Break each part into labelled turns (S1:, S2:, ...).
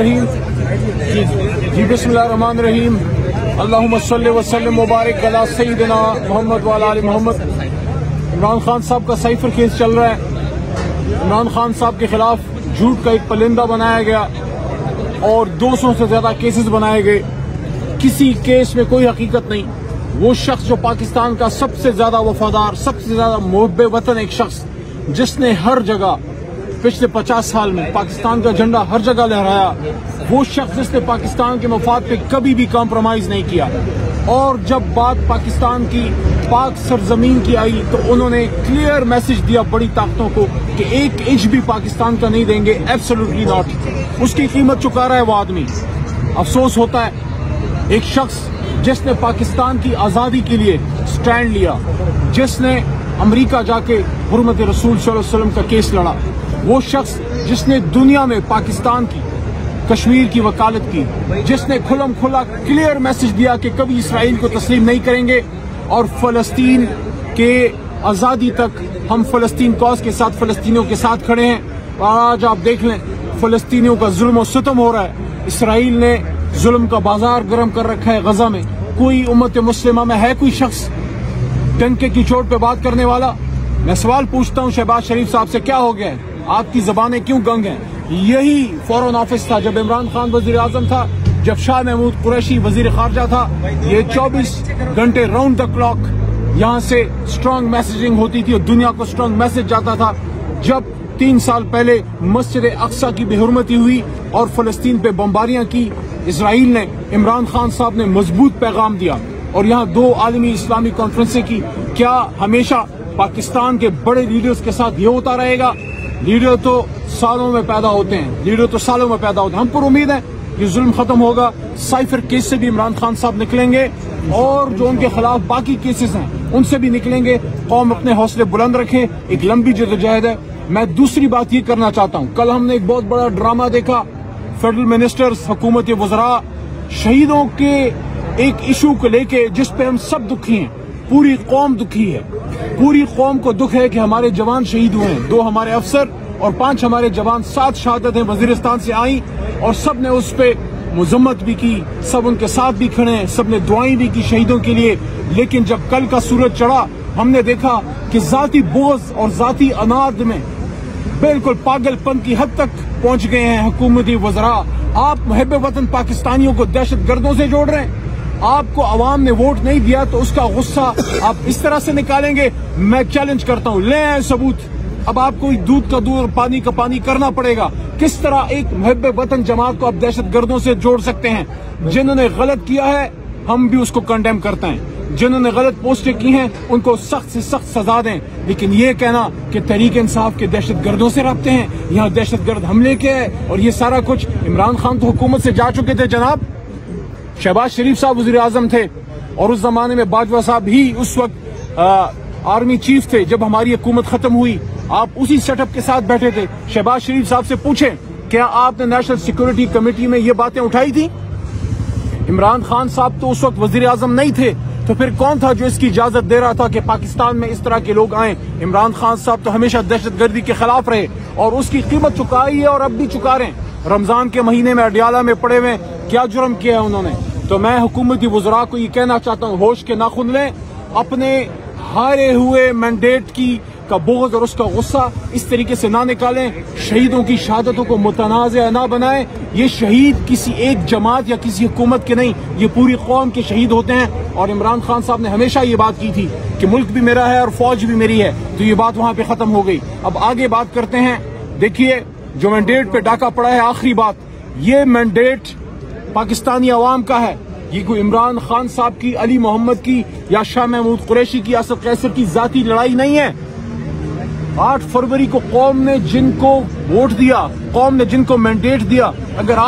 S1: जी बिस्मिल्लाहिर्रहमानिर्रहीम। अल्लाहुम्मा सल्लि व सल्लिम मुबारक अला सय्यिदिना मोहम्मद व अला आलि मोहम्मद। इमरान खान साहब का साइफर केस चल रहा है। इमरान खान साहब के खिलाफ झूठ का एक परिंदा बनाया गया और 200 से ज्यादा केसेस बनाए गए। किसी केस में कोई हकीकत नहीं। वो शख्स जो पाकिस्तान का सबसे ज्यादा वफादार, सबसे ज्यादा मुहब्बे वतन एक शख्स, जिसने हर जगह पिछले 50 साल में पाकिस्तान का झंडा हर जगह लहराया, वो शख्स जिसने पाकिस्तान के मफाद पे कभी भी कॉम्प्रोमाइज नहीं किया। और जब बात पाकिस्तान की पाक सरजमीन की आई तो उन्होंने क्लियर मैसेज दिया बड़ी ताकतों को कि 1 इंच भी पाकिस्तान का नहीं देंगे, एब्सोल्युटली नॉट। उसकी कीमत चुका रहा है वो आदमी। अफसोस होता है एक शख्स जिसने पाकिस्तान की आजादी के लिए स्टैंड लिया, जिसने अमेरिका जाके हुर्मत रसूल सल्लल्लाहु अलैहि वसल्लम का केस लड़ा, वो शख्स जिसने दुनिया में पाकिस्तान की, कश्मीर की वकालत की, जिसने खुलम खुला क्लियर मैसेज दिया कि कभी इसराइल को तस्लीम नहीं करेंगे और फलस्तीन के आजादी तक हम फलस्तीन कॉज के साथ, फलस्तीनियों के साथ खड़े हैं। और आज आप देख लें फलस्तीनियों का जुल्म और सितम हो रहा है। इसराइल ने जुल्म का बाजार गर्म कर रखा है गजा में। कोई उम्मत मुस्लिमा में है कोई शख्स डंके की चोट पे बात करने वाला? मैं सवाल पूछता हूँ शहबाज शरीफ साहब से, क्या हो गया है? आपकी जबानें क्यों गंग हैं? यही फॉरेन ऑफिस था जब इमरान खान वजीर आजम था, जब शाह महमूद कुरैशी वजीर खारजा था। ये 24 घंटे राउंड द क्लॉक यहाँ से स्ट्रांग मैसेजिंग होती थी और दुनिया को स्ट्रांग मैसेज जाता था। जब 3 साल पहले मस्जिद अक्सा की बेहुरमती हुई और फलस्तीन पे बमबारियां की, इसराइल ने, इमरान खान साहब ने मजबूत पैगाम दिया और यहाँ 2 आलमी इस्लामी कॉन्फ्रेंसें की। क्या हमेशा पाकिस्तान के बड़े लीडर्स के साथ ये होता रहेगा? लीडर तो सालों में पैदा होते हैं, लीडर तो सालों में पैदा होते हैं। हम पर उम्मीद है ये जुल्म खत्म होगा। साइफर केस से भी इमरान खान साहब निकलेंगे और जो उनके खिलाफ बाकी केसेस हैं उनसे भी निकलेंगे। कौम अपने हौसले बुलंद रखे, एक लंबी जद्दोजहद है। मैं दूसरी बात ये करना चाहता हूँ, कल हमने एक बहुत बड़ा ड्रामा देखा। फेडरल मिनिस्टर्स, हुकूमत वज़रा शहीदों के एक इशू को लेके जिस पे हम सब दुखी हैं, पूरी कौम दुखी है। पूरी कौम को दुख है कि हमारे जवान शहीद हुए हैं। 2 हमारे अफसर और 5 हमारे जवान, 7 शहादतें वजीरिस्तान से आई और सब ने उस पे मजम्मत भी की, सब उनके साथ भी खड़े हैं, सब ने दुआएं भी की शहीदों के लिए। लेकिन जब कल का सूरज चढ़ा, हमने देखा कि जाती बोझ और जाती अनाद में बिल्कुल पागलपन की हद तक पहुंच गए हैं हुकूमती वज़रा। आप मुहब्बे वतन पाकिस्तानियों को दहशत गर्दों से जोड़ रहे हैं। आपको अवाम ने वोट नहीं दिया तो उसका गुस्सा आप इस तरह से निकालेंगे? मैं चैलेंज करता हूँ, ले आए सबूत। अब आपको दूध का दूध और पानी का पानी करना पड़ेगा। किस तरह एक मुहब्बे वतन जमात को आप दहशत गर्दों से जोड़ सकते हैं? जिन्होंने गलत किया है हम भी उसको कंडेम करते हैं। जिन्होंने गलत पोस्टें की हैं उनको सख्त से सख्त सजा दें। लेकिन ये कहना कि तहरीक इंसाफ के दहशत गर्दों से रबते हैं, यहाँ दहशत गर्द हमले के है और ये सारा कुछ, इमरान खान तो हुकूमत से जा चुके थे जनाब। शहबाज शरीफ साहब वजीर आजम थे और उस जमाने में बाजवा साहब ही उस वक्त आर्मी चीफ थे जब हमारी हुकूमत खत्म हुई। आप उसी सेटअप के साथ बैठे थे। शहबाज शरीफ साहब से पूछें, क्या आपने नेशनल सिक्योरिटी कमेटी में ये बातें उठाई थी? इमरान खान साहब तो उस वक्त वजीर आजम नहीं थे, तो फिर कौन था जो इसकी इजाजत दे रहा था कि पाकिस्तान में इस तरह के लोग आए? इमरान खान साहब तो हमेशा दहशतगर्दी के खिलाफ रहे और उसकी कीमत चुकाई है और अब भी चुका रहे हैं। रमजान के महीने में अडियाला में पड़े हुए क्या जुर्म किया है उन्होंने? तो मैं हुकूमती वज़रा को ये कहना चाहता हूँ, होश के नाखून लें। अपने हारे हुए मैंडेट की का बोझ और उसका गुस्सा इस तरीके से ना निकालें। शहीदों की शहादतों को मुतनाज़ ना बनाएं। ये शहीद किसी एक जमात या किसी हुकूमत के नहीं, ये पूरी कौम के शहीद होते हैं। और इमरान खान साहब ने हमेशा ये बात की थी कि मुल्क भी मेरा है और फौज भी मेरी है, तो ये बात वहां पे खत्म हो गई। अब आगे बात करते हैं। देखिए, जो मैंडेट पे डाका पड़ा है, आखिरी बात, ये मैंडेट पाकिस्तानी अवाम का है। ये कोई इमरान खान साहब की, अली मोहम्मद की या शाह महमूद कुरैशी की, असद कैसर की जाती लड़ाई नहीं है। 8 फरवरी को कौम ने जिनको वोट दिया, कौम ने जिनको मैंडेट दिया, अगर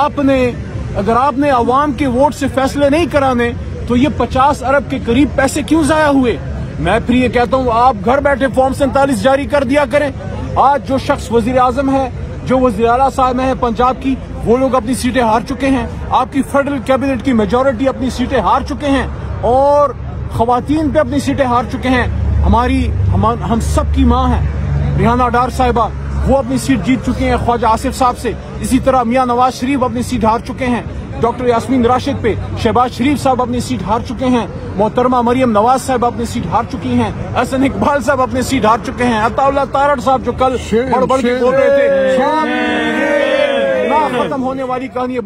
S1: आपने अवाम के वोट से फैसले नहीं कराने तो ये 50 अरब के करीब पैसे क्यों जाया हुए? मैं फिर ये कहता हूँ, आप घर बैठे फॉर्म 47 जारी कर दिया करें। आज जो शख्स वजीर आजम है, जो वजीर आला साहब है पंजाब की, वो लोग अपनी सीटें हार चुके हैं। आपकी फेडरल कैबिनेट की मेजॉरिटी अपनी सीटें हार चुके हैं और खवातीन पे अपनी सीटें हार चुके हैं। हम सब की माँ है रिहाना डार साहिबा, وہ اپنی سیٹ جیت چکے ہیں خواجہ آصف صاحب سے. اسی طرح میاں نواز شریف اپنی سیٹ ہار چکے ہیں. ڈاکٹر یاسمین راشد پہ شہباز شریف صاحب اپنی سیٹ ہار چکے ہیں. محترمہ مریم نواز صاحب اپنی سیٹ ہار چکی ہیں. احسن اقبال صاحب اپنی سیٹ ہار چکے ہیں. عطا اللہ تارڑ صاحب جو کل بڑھ کے بول رہے تھے نہ ختم ہونے والی کہانی ہے.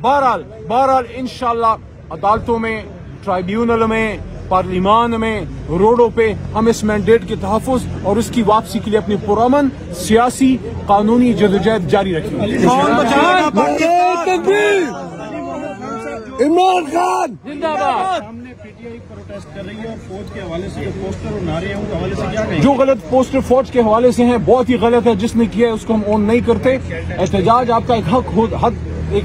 S1: بہرحال انشاءاللہ عدالتوں میں، ٹرائیبیونل میں، پارلیمان میں، روڈوں پہ ہم اس مینڈیٹ کے تحفظ اور اس کی واپسی کے لیے اپنی پرامن سیاسی قانونی جدوجہد جاری رکھیں گے.
S2: عمران خان
S1: زندہ باد.
S3: سامنے پی ٹی آئی پروٹیسٹ کر رہی ہے اور فوج کے حوالے سے جو پوسٹر اور نعرے ہیں ان کے حوالے سے کیا کہیں؟
S1: جو غلط پوسٹر فوج کے حوالے سے ہیں بہت ہی غلط ہے. جس نے کیا ہے اس کو ہم اون نہیں کرتے. احتجاج آپ کا ایک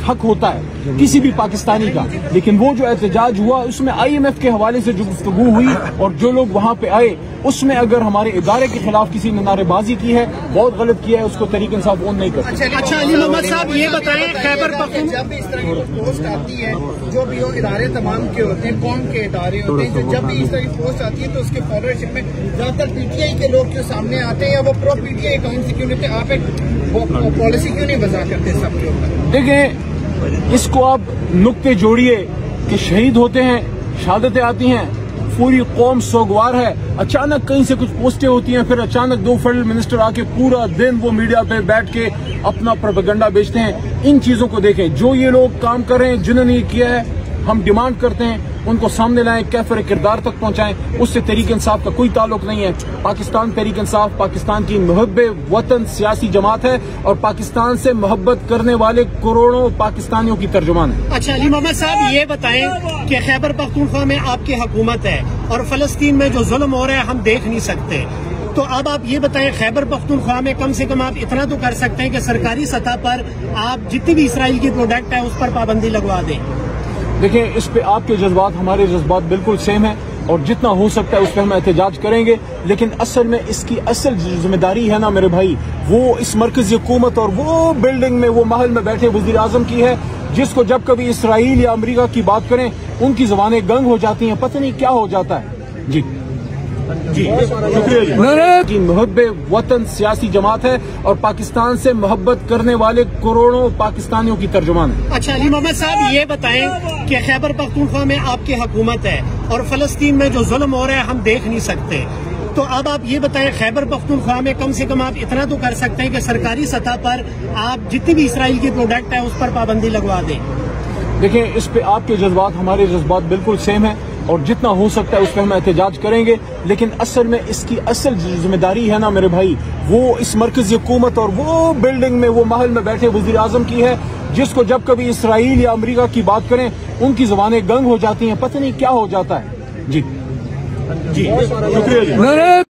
S1: حق ہوتا ہے کسی بھی پاکستانی کا، لیکن وہ جو احتجاج ہوا اس میں آئی ایم ایف کے حوالے سے جو گفتگو ہوئی اور جو لوگ وہاں پہ آئے اس میں اگر ہمارے ادارے کے خلاف کسی نے نعرے بازی کی ہے، بہت غلط کیا ہے، اس کو تحریک انصاف اون نہیں کرتے.
S4: اچھا علی محمد صاحب یہ بتائیں خیبر پختونخوا جب بھی اس طرح کی پوسٹ آتی ہے، جو بھی وہ ادارے تمام کے ہوتے ہیں، قوم کے ادارے ہوتے ہیں، جب بھی اس طرح کی پوسٹ آتی ہے تو اس کے فالوورشپ میں زیادہ تر پی ٹی آئی کے لوگ جو سامنے آتے ہیں یا وہ پرو پی ٹی آئی اکاؤنٹ سے کیوں نہیں، آپ ایک پالیسی کیوں نہیں وضع کرتے سب کے اوپر؟
S1: دیکھیں اس کو آپ نقطے جوڑیے کہ شہید ہوتے ہیں، شہادتیں آتی ہیں، پوری قوم سوگوار ہے، اچانک کہیں سے کچھ پوسٹیں ہوتی ہیں، پھر اچانک دو فیڈرل منسٹر آ کے پورا دن وہ میڈیا پہ بیٹھ کے اپنا پروپیگنڈا بیچتے ہیں. ان چیزوں کو دیکھیں. جو یہ لوگ کام کر رہے ہیں جنہوں نے یہ کیا ہے، ہم ڈیمانڈ کرتے ہیں ان کو سامنے لائیں، کیفر کردار تک پہنچائیں. اس سے تحریک انصاف کا کوئی تعلق نہیں ہے. پاکستان تحریک انصاف پاکستان کی محب وطن سیاسی جماعت ہے اور پاکستان سے محبت کرنے والے کروڑوں پاکستانیوں کی ترجمان ہے.
S4: اچھا علی محمد صاحب یہ بتائیں کہ خیبر پختونخوا میں آپ کی حکومت ہے اور فلسطین میں جو ظلم ہو رہا ہے ہم دیکھ نہیں سکتے، تو اب آپ یہ بتائیں خیبر پختونخوا میں کم سے کم آپ اتنا تو کر سکتے ہیں کہ سرکاری سطح پر آپ جتنی بھی اسرائیل کی پروڈکٹ ہے اس پر پابندی لگوا دیں.
S1: دیکھیں اس پہ آپ کے جذبات ہمارے جذبات بالکل سیم ہیں اور جتنا ہو سکتا ہے اس پہ ہم احتجاج کریں گے، لیکن اصل میں اس کی اصل ذمہ داری ہے نا میرے بھائی، وہ اس مرکزی حکومت اور وہ بلڈنگ میں وہ محل میں بیٹھے وزیر اعظم کی ہے، جس کو جب کبھی اسرائیل یا امریکہ کی بات کریں ان کی زبانیں گنگ ہو جاتی ہیں، پتہ نہیں کیا ہو جاتا ہے. جی شکریہ جی. محب وطن سیاسی جماعت ہے اور پاکستان سے محبت کرنے والے کروڑوں پاکستانیوں کی ترجمان ہے.
S4: اچھا علی محمد صاحب یہ بتائیں کہ خیبر پختونخوا میں آپ کی حکومت ہے اور فلسطین میں جو ظلم ہو رہا ہے ہم دیکھ نہیں سکتے، تو اب آپ یہ بتائیں خیبر پختونخوا میں کم سے کم آپ اتنا تو کر سکتے ہیں کہ سرکاری سطح پر آپ جتنی بھی اسرائیل کی پروڈکٹ ہے اس پر پابندی لگوا دیں.
S1: دیکھیں اس پہ آپ کے جذبات ہمارے جذبات بالکل سیم ہیں اور جتنا ہو سکتا ہے اس پہ ہم احتجاج کریں گے، لیکن اصل میں اس کی اصل ذمہ داری ہے نا میرے بھائی، وہ اس مرکزی حکومت اور وہ بلڈنگ میں وہ محل میں بیٹھے وزیر اعظم کی ہے، جس کو جب کبھی اسرائیل یا امریکہ کی بات کریں ان کی زبانیں گنگ ہو جاتی ہیں، پتہ نہیں کیا ہو جاتا ہے. جی شکریہ جی.